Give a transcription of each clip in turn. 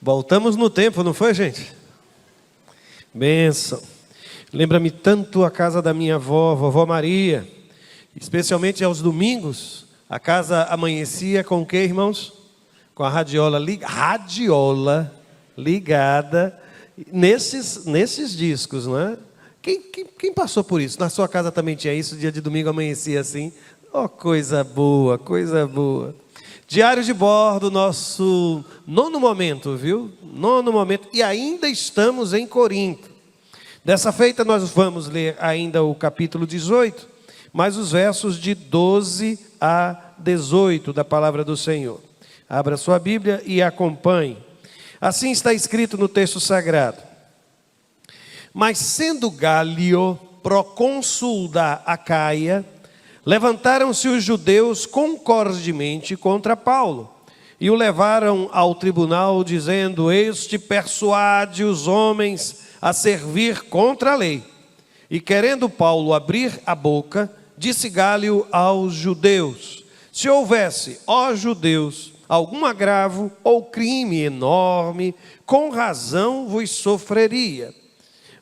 Voltamos no tempo, não foi, gente? Bênção. Lembra-me tanto a casa da minha avó, vovó Maria. Especialmente aos domingos, a casa amanhecia com o quê, irmãos? Com a radiola ligada nesses discos, não é? Quem passou por isso? Na sua casa também tinha isso? Dia de domingo amanhecia assim? Oh, coisa boa, coisa boa. Diário de bordo, nosso nono momento, viu? Nono momento. E ainda estamos em Corinto. Dessa feita nós vamos ler ainda o capítulo 18, mas os versos de 12 a 18 da palavra do Senhor. Abra sua Bíblia e acompanhe. Assim está escrito no texto sagrado. Mas sendo Gálio procônsul da Acaia, levantaram-se os judeus concordemente contra Paulo e o levaram ao tribunal, dizendo: este persuade os homens a servir contra a lei. E querendo Paulo abrir a boca, disse Gálio aos judeus: se houvesse, ó judeus, algum agravo ou crime enorme, com razão vos sofreria.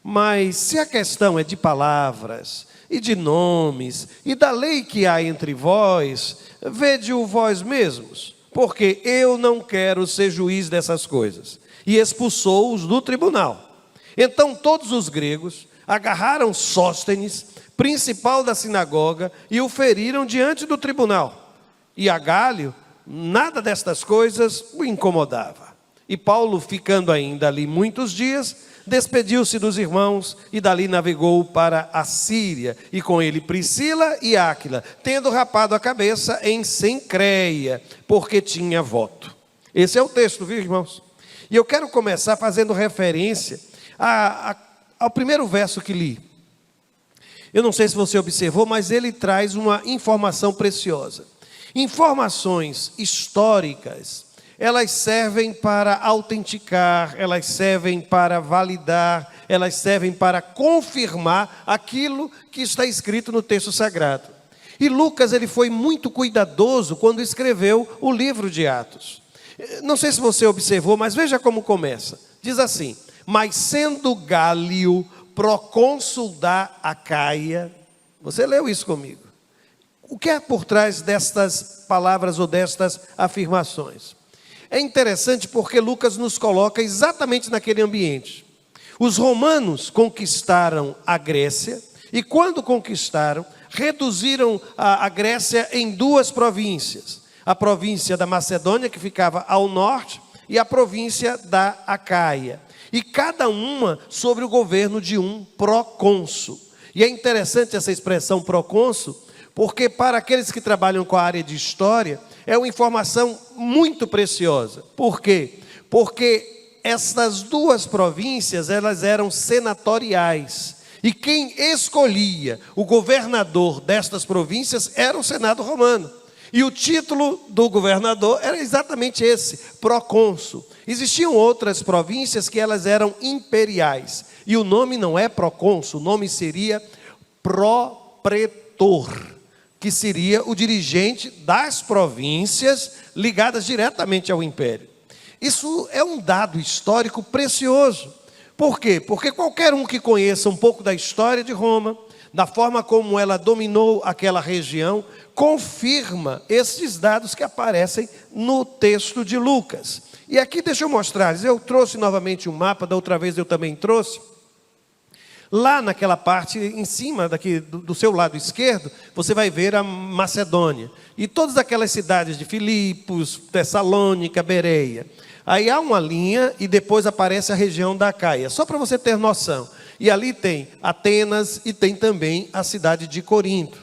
Mas se a questão é de palavras e de nomes, e da lei que há entre vós, vede-o vós mesmos, porque eu não quero ser juiz dessas coisas. E expulsou-os do tribunal. Então todos os gregos agarraram Sóstenes, principal da sinagoga, e o feriram diante do tribunal. E a Gálio, nada destas coisas o incomodava. E Paulo, ficando ainda ali muitos dias, despediu-se dos irmãos e dali navegou para a Síria, e com ele Priscila e Áquila, tendo rapado a cabeça em Cencreia, porque tinha voto. Esse é o texto, viu, irmãos? E eu quero começar fazendo referência ao primeiro verso que li. Eu não sei se você observou, mas ele traz uma informação preciosa. Informações históricas, elas servem para autenticar, elas servem para validar, elas servem para confirmar aquilo que está escrito no texto sagrado. E Lucas, ele foi muito cuidadoso quando escreveu o livro de Atos. Não sei se você observou, mas veja como começa. Diz assim: mas sendo Gálio procônsul da Acaia. Você leu isso comigo? O que é por trás destas palavras ou destas afirmações? É interessante porque Lucas nos coloca exatamente naquele ambiente. Os romanos conquistaram a Grécia e, quando conquistaram, reduziram a Grécia em duas províncias. A província da Macedônia, que ficava ao norte, e a província da Acaia. E cada uma sobre o governo de um procônsul. E é interessante essa expressão procônsul, porque para aqueles que trabalham com a área de história, é uma informação muito preciosa. Por quê? Porque essas duas províncias, elas eram senatoriais. E quem escolhia o governador destas províncias era o Senado romano. E o título do governador era exatamente esse, procônsul. Existiam outras províncias que elas eram imperiais. E o nome não é procônsul, o nome seria propretor, que seria o dirigente das províncias ligadas diretamente ao império. Isso é um dado histórico precioso. Por quê? Porque qualquer um que conheça um pouco da história de Roma, da forma como ela dominou aquela região, confirma esses dados que aparecem no texto de Lucas. E aqui deixa eu mostrar, eu trouxe novamente um mapa, da outra vez eu também trouxe. Lá naquela parte, em cima daqui, do seu lado esquerdo, você vai ver a Macedônia. E todas aquelas cidades de Filipos, Tessalônica, Bereia. Aí há uma linha e depois aparece a região da Acaia. Só para você ter noção. E ali tem Atenas e tem também a cidade de Corinto.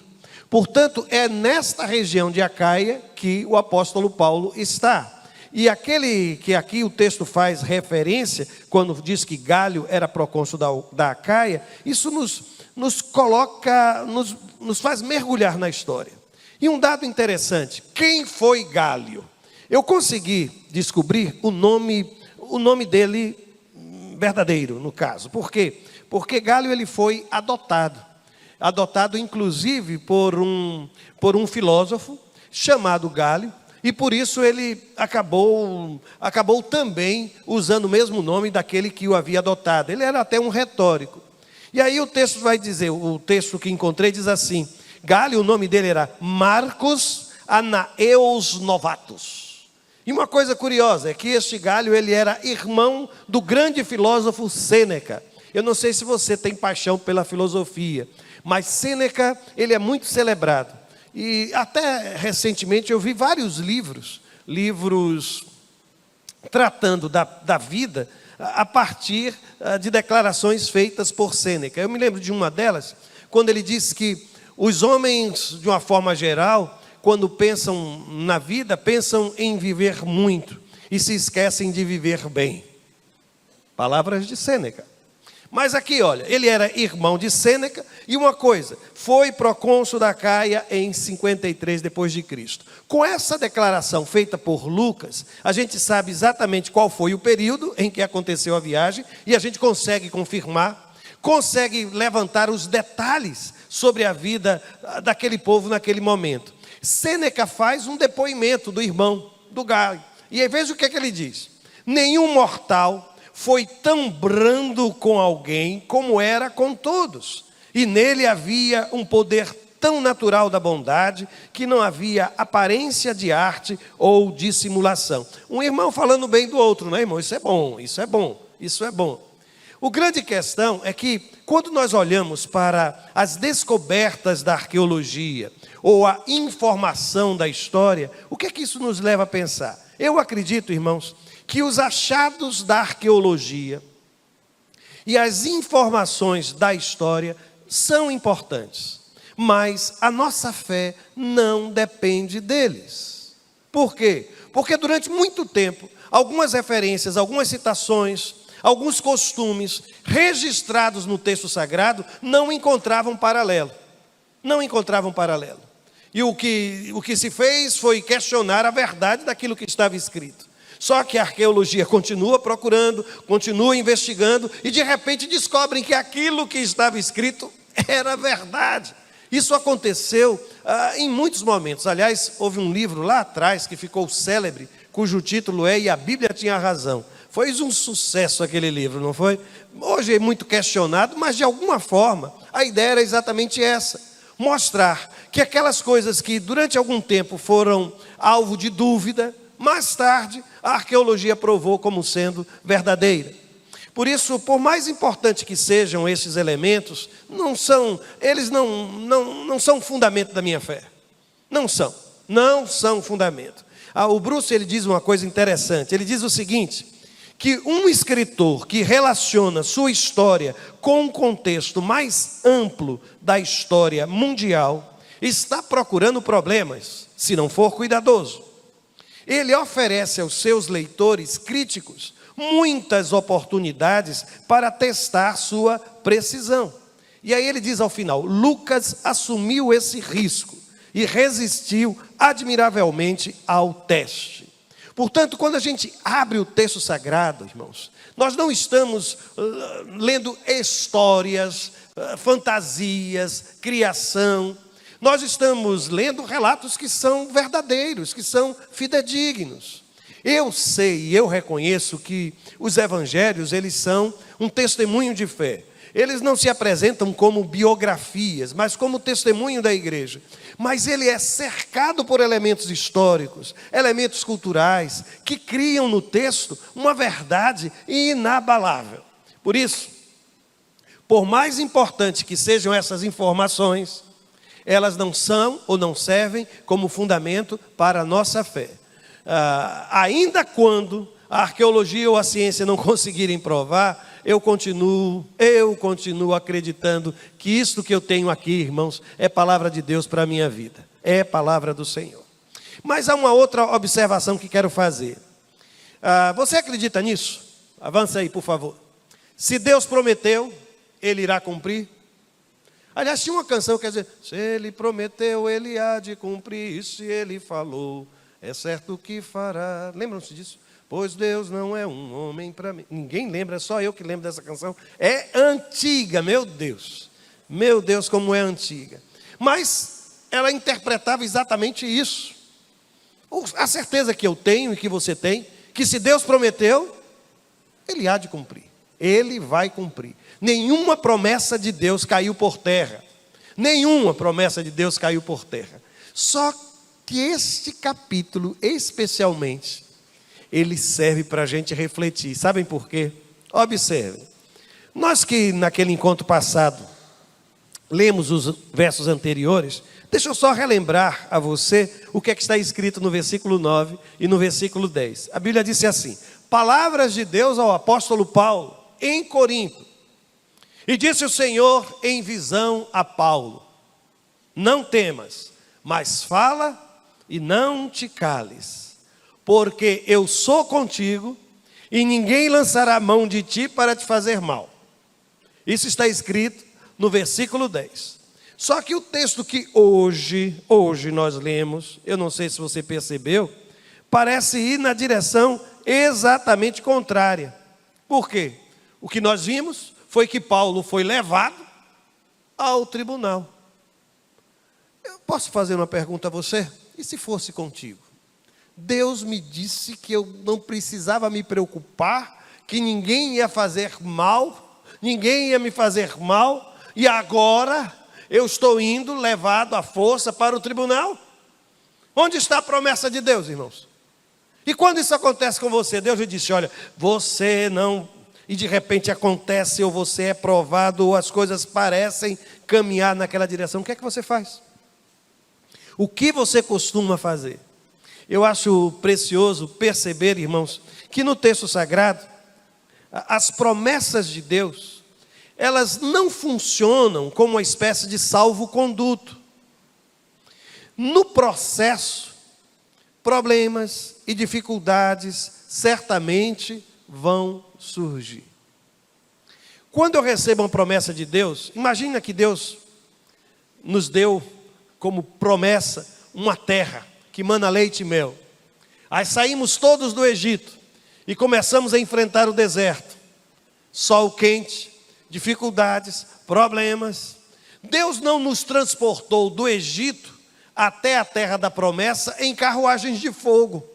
Portanto, é nesta região de Acaia que o apóstolo Paulo está. E aquele que aqui o texto faz referência, quando diz que Gálio era procônsul da Acaia, isso nos coloca, nos faz mergulhar na história. E um dado interessante: quem foi Gálio? Eu consegui descobrir o nome dele verdadeiro, no caso. Por quê? Porque Gálio, ele foi adotado inclusive por um filósofo chamado Gálio, E por isso ele acabou também usando o mesmo nome daquele que o havia adotado. Ele era até um retórico. E aí o texto vai dizer, o texto que encontrei diz assim: Galho, o nome dele era Marcos Anaeus Novatus. E uma coisa curiosa é que este Galho, ele era irmão do grande filósofo Sêneca. Eu não sei se você tem paixão pela filosofia, mas Sêneca, ele é muito celebrado. E até recentemente eu vi vários livros tratando da vida a partir de declarações feitas por Sêneca. Eu me lembro de uma delas, quando ele disse que os homens, de uma forma geral, quando pensam na vida, pensam em viver muito e se esquecem de viver bem. Palavras de Sêneca. Mas aqui, olha, ele era irmão de Sêneca, e uma coisa, foi procônsul da Caia em 53 depois de Cristo. Com essa declaração feita por Lucas, a gente sabe exatamente qual foi o período em que aconteceu a viagem, e a gente consegue confirmar, consegue levantar os detalhes sobre a vida daquele povo naquele momento. Sêneca faz um depoimento do irmão, do Galho, e aí veja o que ele diz: nenhum mortal foi tão brando com alguém como era com todos. E nele havia um poder tão natural da bondade que não havia aparência de arte ou dissimulação. Um irmão falando bem do outro, né, irmão? Isso é bom, isso é bom, isso é bom. O grande questão é que quando nós olhamos para as descobertas da arqueologia ou a informação da história, o que é que isso nos leva a pensar? Eu acredito, irmãos, que os achados da arqueologia e as informações da história são importantes, mas a nossa fé não depende deles. Por quê? Porque durante muito tempo, algumas referências, algumas citações, alguns costumes registrados no texto sagrado não encontravam paralelo. Não encontravam paralelo. E o que se fez foi questionar a verdade daquilo que estava escrito. Só que a arqueologia continua procurando, continua investigando, e de repente descobrem que aquilo que estava escrito era verdade. Isso aconteceu em muitos momentos. Aliás, houve um livro lá atrás que ficou célebre, cujo título é E a Bíblia Tinha Razão. Foi um sucesso aquele livro, não foi? Hoje é muito questionado, mas de alguma forma a ideia era exatamente essa: mostrar que aquelas coisas que durante algum tempo foram alvo de dúvida, mais tarde a arqueologia provou como sendo verdadeira. Por isso, por mais importante que sejam esses elementos, eles não são fundamento da minha fé. Não são fundamento. O Bruce, ele diz uma coisa interessante. Ele diz o seguinte: que um escritor que relaciona sua história com um contexto mais amplo da história mundial está procurando problemas, se não for cuidadoso. Ele oferece aos seus leitores críticos muitas oportunidades para testar sua precisão. E aí ele diz ao final: Lucas assumiu esse risco e resistiu admiravelmente ao teste. Portanto, quando a gente abre o texto sagrado, irmãos, nós não estamos lendo histórias, fantasias, criação. Nós estamos lendo relatos que são verdadeiros, que são fidedignos. Eu sei e eu reconheço que os evangelhos, eles são um testemunho de fé. Eles não se apresentam como biografias, mas como testemunho da igreja. Mas ele é cercado por elementos históricos, elementos culturais, que criam no texto uma verdade inabalável. Por isso, por mais importante que sejam essas informações, elas não são ou não servem como fundamento para a nossa fé. Ainda quando a arqueologia ou a ciência não conseguirem provar, eu continuo acreditando que isto que eu tenho aqui, irmãos, é palavra de Deus para a minha vida. É palavra do Senhor. Mas há uma outra observação que quero fazer. Você acredita nisso? Avança aí, por favor. Se Deus prometeu, Ele irá cumprir. Aliás, tinha uma canção que quer dizer: se Ele prometeu, Ele há de cumprir. E se Ele falou, é certo que fará. Lembram-se disso? Pois Deus não é um homem para mim. Ninguém lembra, é só eu que lembro dessa canção. É antiga, meu Deus. Meu Deus, como é antiga. Mas ela interpretava exatamente isso. A certeza que eu tenho e que você tem, que se Deus prometeu, Ele há de cumprir. Ele vai cumprir. Nenhuma promessa de Deus caiu por terra. Nenhuma promessa de Deus caiu por terra. Só que este capítulo, especialmente, ele serve para a gente refletir. Sabem por quê? Observem. Nós que naquele encontro passado lemos os versos anteriores, deixa eu só relembrar a você o que é que está escrito no versículo 9 e no versículo 10. A Bíblia disse assim: palavras de Deus ao apóstolo Paulo, em Corinto. E disse o Senhor em visão a Paulo: não temas, mas fala e não te cales, porque eu sou contigo e ninguém lançará a mão de ti para te fazer mal. Isso está escrito no versículo 10. Só que o texto que hoje nós lemos, eu não sei se você percebeu, parece ir na direção exatamente contrária. Por quê? O que nós vimos foi que Paulo foi levado ao tribunal. Eu posso fazer uma pergunta a você? E se fosse contigo? Deus me disse que eu não precisava me preocupar, que ninguém ia fazer mal, ninguém ia me fazer mal, e agora eu estou indo levado à força para o tribunal? Onde está a promessa de Deus, irmãos? E quando isso acontece com você, Deus lhe disse: olha, você não... E de repente acontece, ou você é provado, ou as coisas parecem caminhar naquela direção. O que é que você faz? O que você costuma fazer? Eu acho precioso perceber, irmãos, que no texto sagrado, as promessas de Deus, elas não funcionam como uma espécie de salvo-conduto. No processo, problemas e dificuldades certamente vão surgir. Quando eu recebo uma promessa de Deus, imagina que Deus nos deu como promessa uma terra que mana leite e mel. Aí saímos todos do Egito e começamos a enfrentar o deserto. Sol quente, dificuldades, problemas. Deus não nos transportou do Egito até a terra da promessa em carruagens de fogo.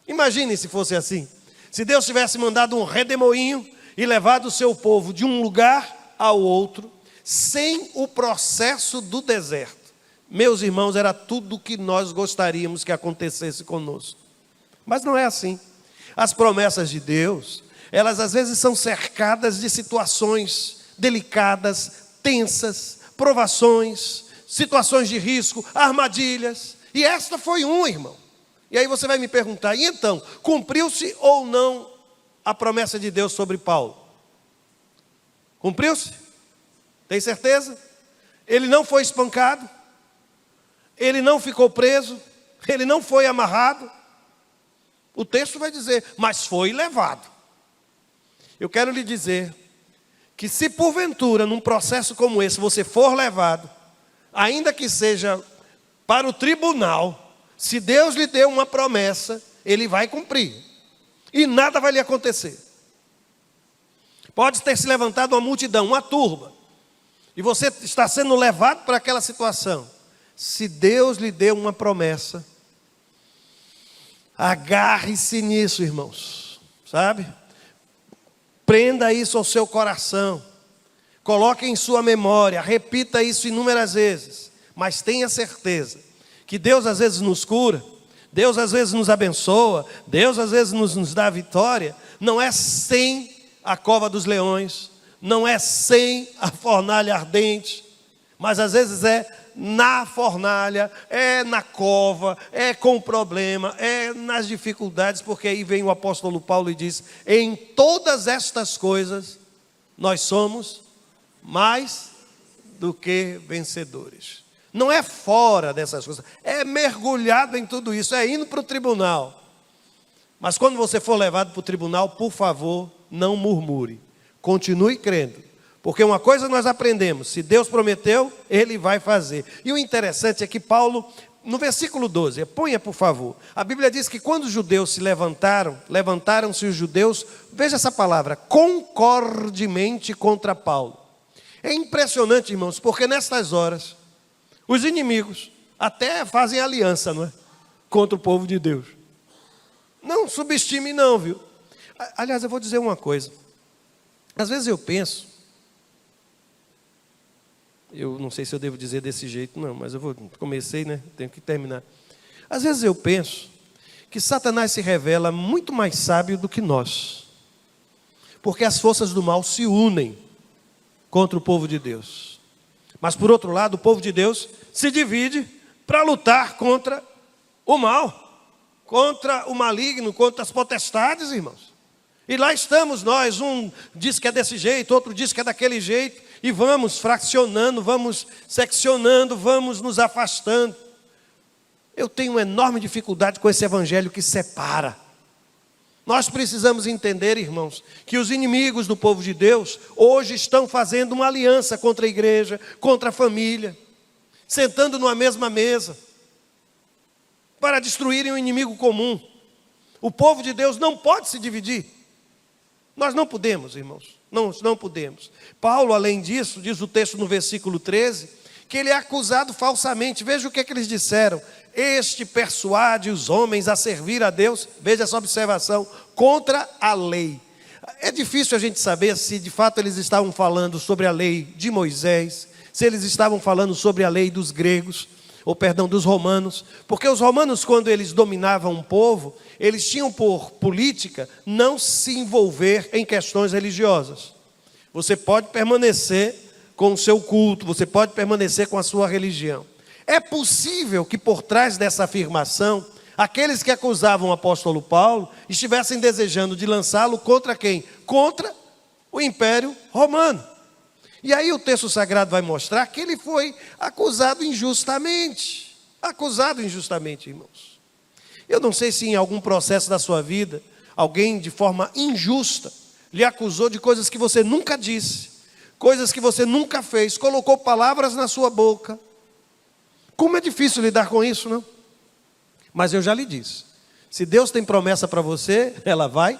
Imagine se fosse assim. Se Deus tivesse mandado um redemoinho e levado o seu povo de um lugar ao outro, sem o processo do deserto. Meus irmãos, era tudo o que nós gostaríamos que acontecesse conosco. Mas não é assim. As promessas de Deus, elas às vezes são cercadas de situações delicadas, tensas, provações, situações de risco, armadilhas. E esta foi uma, irmão. E aí você vai me perguntar: e então, cumpriu-se ou não a promessa de Deus sobre Paulo? Cumpriu-se? Tem certeza? Ele não foi espancado? Ele não ficou preso? Ele não foi amarrado? O texto vai dizer: mas foi levado. Eu quero lhe dizer que se porventura num processo como esse você for levado, ainda que seja para o tribunal, se Deus lhe deu uma promessa, Ele vai cumprir. E nada vai lhe acontecer. Pode ter se levantado uma multidão, uma turba, e você está sendo levado para aquela situação. Se Deus lhe deu uma promessa, agarre-se nisso, irmãos, sabe? Prenda isso ao seu coração, coloque em sua memória, repita isso inúmeras vezes, mas tenha certeza que Deus às vezes nos cura, Deus às vezes nos abençoa, Deus às vezes nos dá vitória, não é sem a cova dos leões, não é sem a fornalha ardente, mas às vezes é na fornalha, é na cova, é com problema, é nas dificuldades, porque aí vem o apóstolo Paulo e diz: em todas estas coisas nós somos mais do que vencedores. Não é fora dessas coisas, é mergulhado em tudo isso, é indo para o tribunal. Mas quando você for levado para o tribunal, por favor, não murmure, continue crendo. Porque uma coisa nós aprendemos: se Deus prometeu, Ele vai fazer. E o interessante é que Paulo, no versículo 12, ponha por favor, a Bíblia diz que quando os judeus se levantaram-se os judeus, veja essa palavra, concordemente contra Paulo. É impressionante, irmãos, porque nestas horas, os inimigos até fazem aliança, não é? contra o povo de Deus. Não subestime não, viu? Aliás, eu vou dizer uma coisa. Às vezes eu penso, eu não sei se eu devo dizer desse jeito não, mas comecei, né? Tenho que terminar. Às vezes eu penso que Satanás se revela muito mais sábio do que nós. Porque as forças do mal se unem contra o povo de Deus. Mas por outro lado, o povo de Deus se divide para lutar contra o mal, contra o maligno, contra as potestades, irmãos. E lá estamos nós, um diz que é desse jeito, outro diz que é daquele jeito, e vamos fracionando, vamos seccionando, vamos nos afastando. Eu tenho uma enorme dificuldade com esse evangelho que separa. Nós precisamos entender, irmãos, que os inimigos do povo de Deus hoje estão fazendo uma aliança contra a igreja, contra a família, sentando numa mesma mesa, para destruírem o inimigo comum. O povo de Deus não pode se dividir. Nós não podemos, irmãos, não podemos. Paulo, além disso, diz o texto no versículo 13, que ele é acusado falsamente. Veja o que eles disseram: este persuade os homens a servir a Deus, veja essa observação, contra a lei. É difícil a gente saber se de fato eles estavam falando sobre a lei de Moisés, se eles estavam falando sobre a lei dos gregos, dos romanos, porque os romanos, quando eles dominavam um povo, eles tinham por política não se envolver em questões religiosas. Você pode permanecer com o seu culto, você pode permanecer com a sua religião. É possível que por trás dessa afirmação, aqueles que acusavam o apóstolo Paulo estivessem desejando de lançá-lo contra quem? Contra o Império Romano. E aí o texto sagrado vai mostrar que ele foi acusado injustamente. Acusado injustamente, irmãos. Eu não sei se em algum processo da sua vida, alguém de forma injusta lhe acusou de coisas que você nunca disse, coisas que você nunca fez, colocou palavras na sua boca. Como é difícil lidar com isso, não? Mas eu já lhe disse, se Deus tem promessa para você, ela vai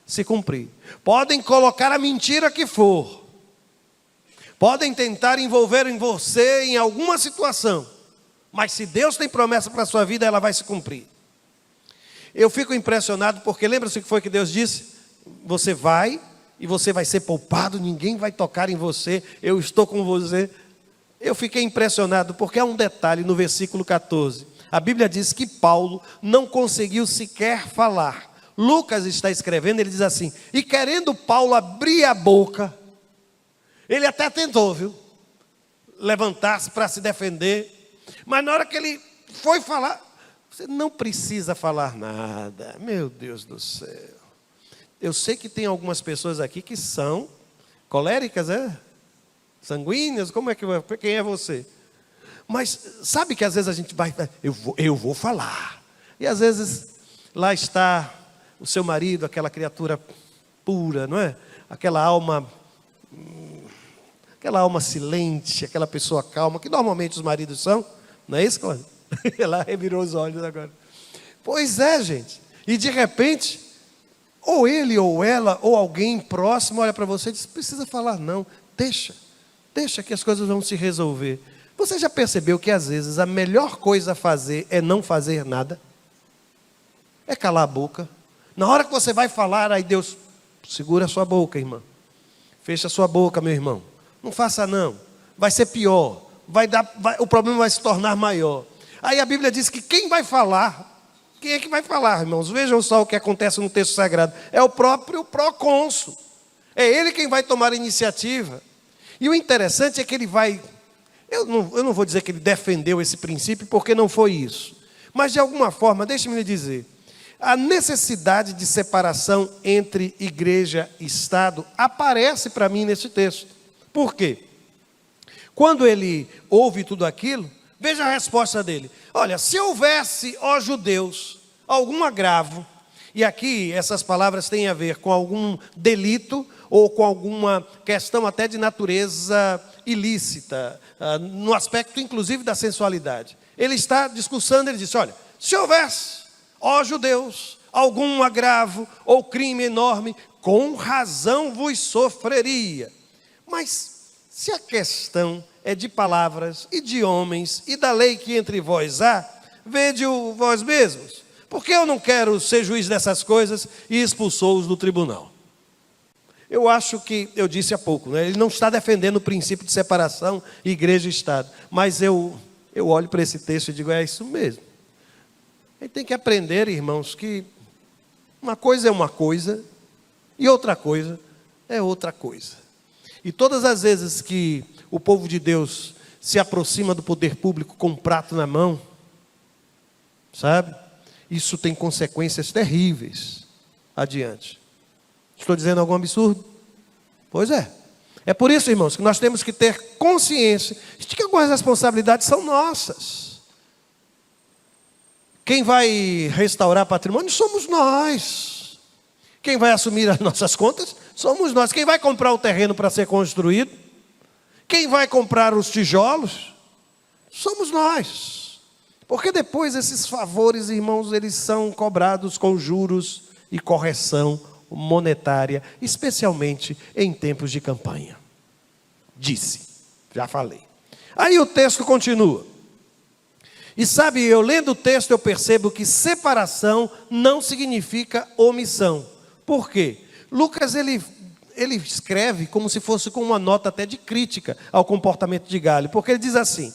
se cumprir. Podem colocar a mentira que for, podem tentar envolver em você em alguma situação, mas se Deus tem promessa para a sua vida, ela vai se cumprir. Eu fico impressionado porque lembra-se o que foi que Deus disse? Você vai e você vai ser poupado, ninguém vai tocar em você, eu estou com você. Eu fiquei impressionado porque há um detalhe no versículo 14. A Bíblia diz que Paulo não conseguiu sequer falar. Lucas está escrevendo, ele diz assim: e querendo Paulo abrir a boca, ele até tentou, viu? Levantar-se para se defender. Mas na hora que ele foi falar, você não precisa falar nada. Meu Deus do céu. Eu sei que tem algumas pessoas aqui que são coléricas, sanguíneas, como é que quem é você? Mas sabe que às vezes a gente vai, eu vou falar. E às vezes lá está o seu marido, aquela criatura pura, não é? Aquela alma silente, aquela pessoa calma, que normalmente os maridos são, não é isso, Cláudio? Ela revirou os olhos agora. Pois é, gente. E de repente, ou ele ou ela, ou alguém próximo olha para você e diz: precisa falar não, deixa que as coisas vão se resolver. Você já percebeu que às vezes a melhor coisa a fazer é não fazer nada? É calar a boca. Na hora que você vai falar, aí Deus, segura a sua boca, irmã. Fecha a sua boca, meu irmão. Não faça não. Vai ser pior. O problema vai se tornar maior. Aí a Bíblia diz que quem vai falar? Quem é que vai falar, irmãos? Vejam só o que acontece no texto sagrado. É o próprio procônsul. É ele quem vai tomar a iniciativa. E o interessante é que ele vai... Eu não vou dizer que ele defendeu esse princípio, porque não foi isso. Mas de alguma forma, deixe-me lhe dizer, a necessidade de separação entre igreja e Estado aparece para mim nesse texto. Por quê? Quando ele ouve tudo aquilo, veja a resposta dele. Olha, se houvesse, ó judeus, algum agravo, e aqui essas palavras têm a ver com algum delito ou com alguma questão até de natureza ilícita, no aspecto inclusive da sensualidade. Ele está discursando, ele disse: olha, se houvesse, ó judeus, algum agravo ou crime enorme, com razão vos sofreria. Mas se a questão é de palavras e de homens e da lei que entre vós há, vede-o vós mesmos. Porque eu não quero ser juiz dessas coisas, e expulsou-os do tribunal. Eu acho que, eu disse há pouco, né? Ele não está defendendo o princípio de separação, igreja e Estado. Mas eu olho para esse texto e digo, é isso mesmo. A gente tem que aprender, irmãos, que uma coisa é uma coisa, e outra coisa é outra coisa. E todas as vezes que o povo de Deus se aproxima do poder público com um prato na mão, sabe? Isso tem consequências terríveis adiante. Estou dizendo algum absurdo? Pois é. É por isso, irmãos, que nós temos que ter consciência de que algumas responsabilidades são nossas. Quem vai restaurar patrimônio somos nós. Quem vai assumir as nossas contas somos nós. Quem vai comprar o terreno para ser construído, quem vai comprar os tijolos, somos nós. Porque depois esses favores, irmãos, eles são cobrados com juros e correção monetária, especialmente em tempos de campanha. Disse, já falei. Aí o texto continua. E sabe, eu lendo o texto eu percebo que separação não significa omissão. Por quê? Lucas ele escreve como se fosse com uma nota até de crítica ao comportamento de Galho, porque ele diz assim: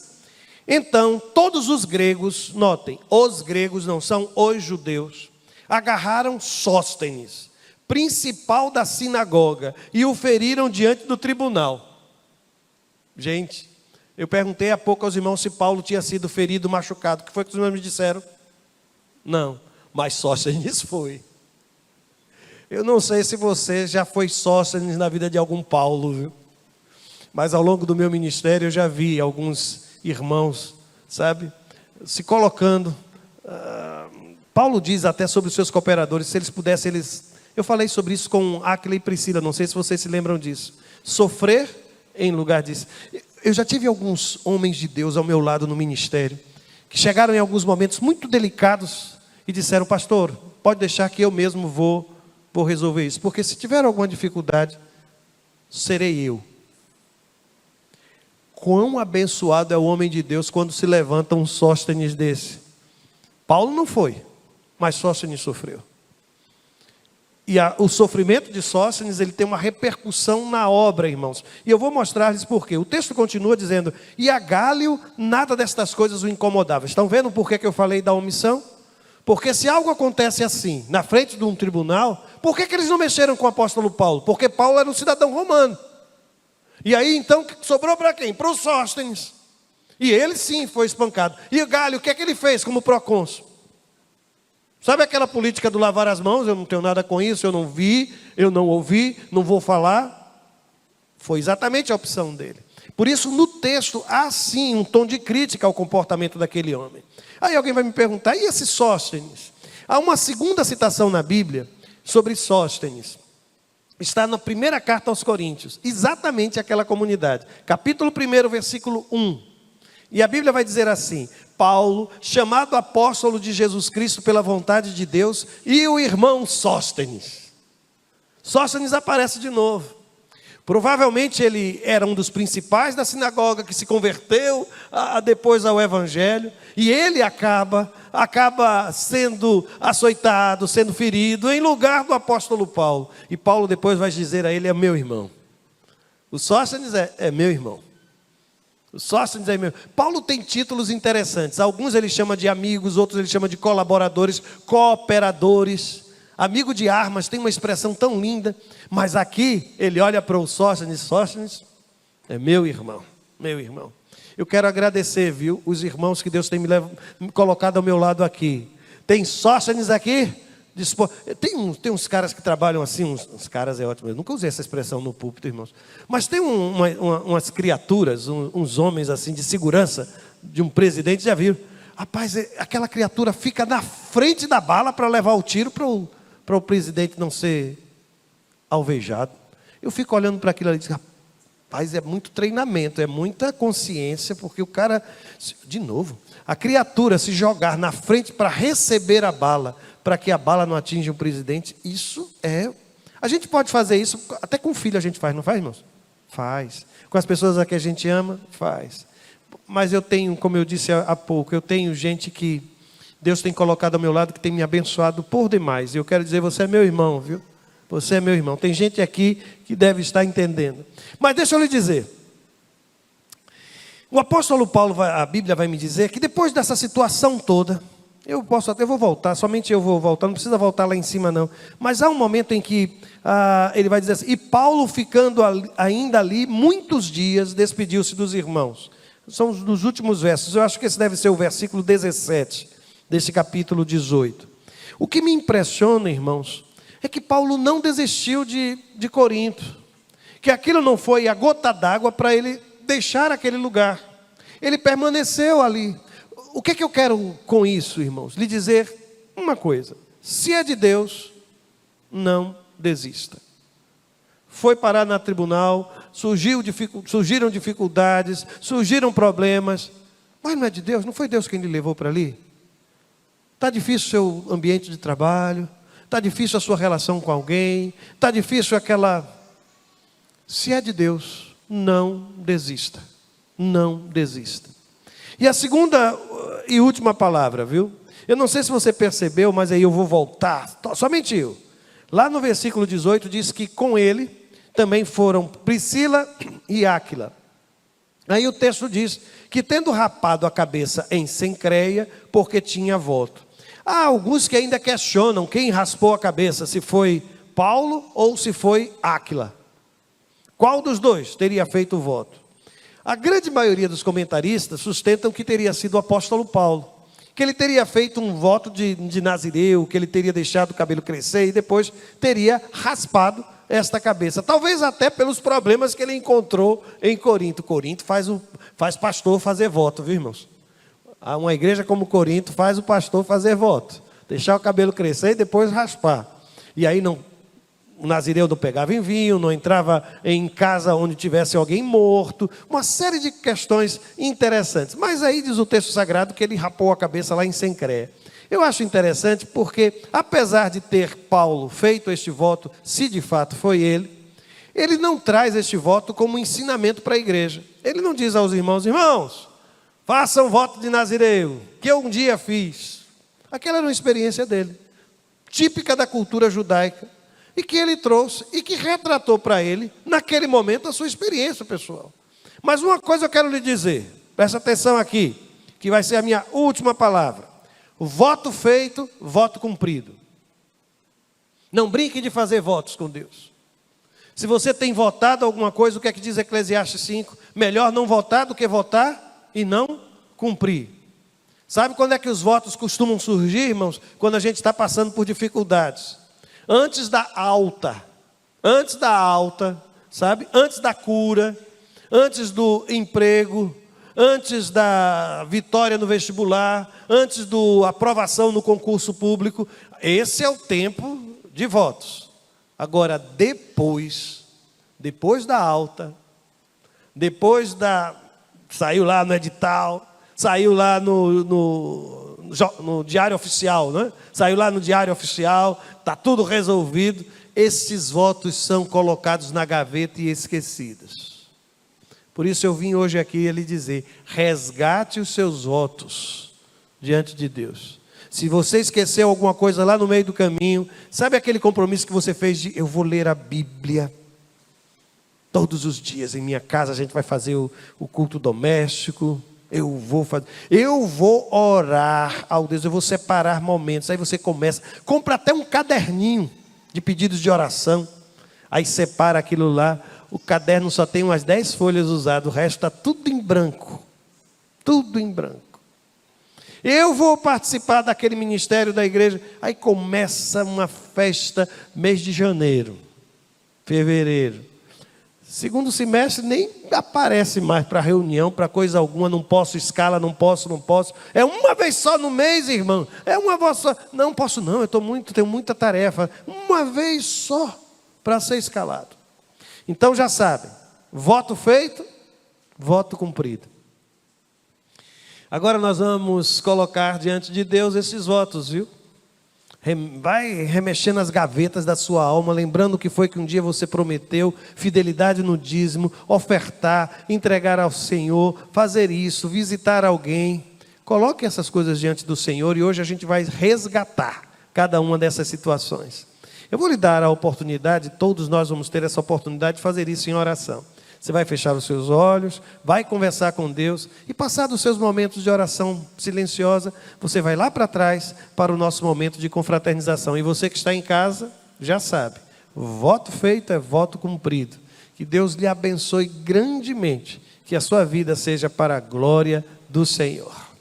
então todos os gregos, notem, os gregos não são os judeus, agarraram Sóstenes, principal da sinagoga, e o feriram diante do tribunal. Gente, eu perguntei há pouco aos irmãos se Paulo tinha sido ferido, machucado. O que foi que os irmãos me disseram? Não, mas Sóstenes foi. Eu não sei se você já foi Sóstenes na vida de algum Paulo, viu? Mas ao longo do meu ministério eu já vi alguns irmãos, sabe, se colocando. Paulo diz até sobre os seus cooperadores, se eles pudessem, eu falei sobre isso com Áquila e Priscila, não sei se vocês se lembram disso. Sofrer em lugar disso. Eu já tive alguns homens de Deus ao meu lado no ministério, que chegaram em alguns momentos muito delicados e disseram: pastor, pode deixar que eu mesmo vou resolver isso, porque se tiver alguma dificuldade, serei eu. Quão abençoado é o homem de Deus quando se levanta um Sóstenes desse. Paulo não foi, mas Sóstenes sofreu. E o sofrimento de Sóstenes, ele tem uma repercussão na obra, irmãos. E eu vou mostrar-lhes por quê. O texto continua dizendo: e a Gálio nada destas coisas o incomodava. Estão vendo por que eu falei da omissão? Porque se algo acontece assim, na frente de um tribunal, por que eles não mexeram com o apóstolo Paulo? Porque Paulo era um cidadão romano. E aí então sobrou para quem? Para o Sóstenes. E ele sim foi espancado. E o Gálio, o que é que ele fez como procônsul? Sabe aquela política do lavar as mãos? Eu não tenho nada com isso, eu não vi, eu não ouvi, não vou falar. Foi exatamente a opção dele. Por isso no texto há sim um tom de crítica ao comportamento daquele homem. Aí alguém vai me perguntar: e esse Sóstenes? Há uma segunda citação na Bíblia sobre Sóstenes. Está na primeira carta aos Coríntios, exatamente aquela comunidade. Capítulo 1, versículo 1. E a Bíblia vai dizer assim: Paulo, chamado apóstolo de Jesus Cristo pela vontade de Deus, e o irmão Sóstenes. Sóstenes aparece de novo. Provavelmente ele era um dos principais da sinagoga, que se converteu depois ao evangelho, e ele acaba sendo açoitado, sendo ferido, em lugar do apóstolo Paulo. E Paulo depois vai dizer a ele: é meu irmão. O Sóstenes é meu irmão. O Sóstenes é meu. Paulo tem títulos interessantes. Alguns ele chama de amigos, outros ele chama de colaboradores, cooperadores. Amigo de armas tem uma expressão tão linda, mas aqui ele olha para o Sóstenes: Sóstenes é meu irmão, meu irmão. Eu quero agradecer, viu, os irmãos que Deus tem me colocado ao meu lado aqui. Tem Sóstenes aqui? Tem uns caras que trabalham assim, uns caras é ótimo, eu nunca usei essa expressão no púlpito, irmãos. Mas tem umas criaturas, uns homens assim de segurança de um presidente, já viram? Rapaz, aquela criatura fica na frente da bala para levar o tiro para o presidente não ser alvejado. Eu fico olhando para aquilo ali e digo: rapaz, é muito treinamento, é muita consciência, porque o cara, de novo, a criatura se jogar na frente para receber a bala, para que a bala não atinja o presidente, isso é... A gente pode fazer isso, até com o filho a gente faz, não faz, irmãos? Faz. Com as pessoas a que a gente ama, faz. Mas eu tenho, como eu disse há pouco, eu tenho gente que Deus tem colocado ao meu lado que tem me abençoado por demais. E eu quero dizer, você é meu irmão, viu? Você é meu irmão. Tem gente aqui que deve estar entendendo. Mas deixa eu lhe dizer. O apóstolo Paulo, a Bíblia vai me dizer que depois dessa situação toda, eu vou voltar, somente eu vou voltar, não precisa voltar lá em cima não. Mas há um momento em que ele vai dizer assim, e Paulo ficando ainda ali muitos dias, despediu-se dos irmãos. São os últimos versos, eu acho que esse deve ser o versículo 17 desse capítulo 18. O que me impressiona, irmãos, é que Paulo não desistiu de Corinto, que aquilo não foi a gota d'água para ele deixar aquele lugar. Ele permaneceu ali. O que é que eu quero com isso, irmãos? Lhe dizer uma coisa: se é de Deus, não desista. Foi parar na tribunal, surgiram dificuldades, surgiram problemas, mas não é de Deus, não foi Deus quem lhe levou para ali? Está difícil o seu ambiente de trabalho, está difícil a sua relação com alguém, está difícil aquela... Se é de Deus, não desista, não desista. E a segunda e última palavra, viu? Eu não sei se você percebeu, mas aí eu vou voltar, somente eu. Lá no versículo 18 diz que com ele também foram Priscila e Áquila. Aí o texto diz que tendo rapado a cabeça em Cencreia, porque tinha voto. Há alguns que ainda questionam quem raspou a cabeça, se foi Paulo ou se foi Áquila. Qual dos dois teria feito o voto? A grande maioria dos comentaristas sustentam que teria sido o apóstolo Paulo, que ele teria feito um voto de nazireu, que ele teria deixado o cabelo crescer e depois teria raspado esta cabeça, talvez até pelos problemas que ele encontrou em Corinto. Corinto faz pastor fazer voto, viu, irmãos? Uma igreja como Corinto faz o pastor fazer voto, deixar o cabelo crescer e depois raspar. E aí o nazireu não pegava em vinho, não entrava em casa onde tivesse alguém morto, uma série de questões interessantes. Mas aí diz o texto sagrado que ele rapou a cabeça lá em Cencreia. Eu acho interessante porque, apesar de ter Paulo feito este voto, se de fato foi ele não traz este voto como ensinamento para a igreja. Ele não diz aos irmãos, irmãos, façam voto de nazireu, que eu um dia fiz. Aquela era uma experiência dele, típica da cultura judaica, e que ele trouxe e que retratou para ele, naquele momento, a sua experiência pessoal. Mas uma coisa eu quero lhe dizer, presta atenção aqui, que vai ser a minha última palavra. O voto feito, voto cumprido. Não brinque de fazer votos com Deus. Se você tem votado alguma coisa, o que é que diz Eclesiastes 5? Melhor não votar do que votar e não cumprir. Sabe quando é que os votos costumam surgir, irmãos? Quando a gente está passando por dificuldades. Antes da alta, sabe? Antes da cura, antes do emprego, antes da vitória no vestibular, antes da aprovação no concurso público. Esse é o tempo de votos. Agora, depois da alta, saiu lá no edital, saiu lá no Diário Oficial, né? Saiu lá no Diário Oficial, está tudo resolvido. Esses votos são colocados na gaveta e esquecidos. Por isso eu vim hoje aqui lhe dizer, resgate os seus votos diante de Deus. Se você esqueceu alguma coisa lá no meio do caminho, sabe aquele compromisso que você fez de eu vou ler a Bíblia todos os dias em minha casa, a gente vai fazer o culto doméstico, eu vou orar ao Deus, eu vou separar momentos. Aí você compra até um caderninho de pedidos de oração, aí separa aquilo lá, o caderno só tem umas 10 folhas usadas, o resto está tudo em branco, Eu vou participar daquele ministério da igreja, aí começa uma festa, mês de janeiro, fevereiro, segundo semestre nem aparece mais para reunião, para coisa alguma, não posso, escala, não posso. É uma vez só no mês, irmão. É uma vez só. Não posso não, eu tenho muita tarefa. Uma vez só para ser escalado. Então já sabem, voto feito, voto cumprido. Agora nós vamos colocar diante de Deus esses votos, viu? Vai remexer nas gavetas da sua alma, lembrando o que foi que um dia você prometeu, fidelidade no dízimo, ofertar, entregar ao Senhor, fazer isso, visitar alguém. Coloque essas coisas diante do Senhor e hoje a gente vai resgatar cada uma dessas situações. Eu vou lhe dar a oportunidade, todos nós vamos ter essa oportunidade de fazer isso em oração. Você vai fechar os seus olhos, vai conversar com Deus e passar dos seus momentos de oração silenciosa, você vai lá para trás para o nosso momento de confraternização. E você que está em casa, já sabe, voto feito é voto cumprido. Que Deus lhe abençoe grandemente, que a sua vida seja para a glória do Senhor.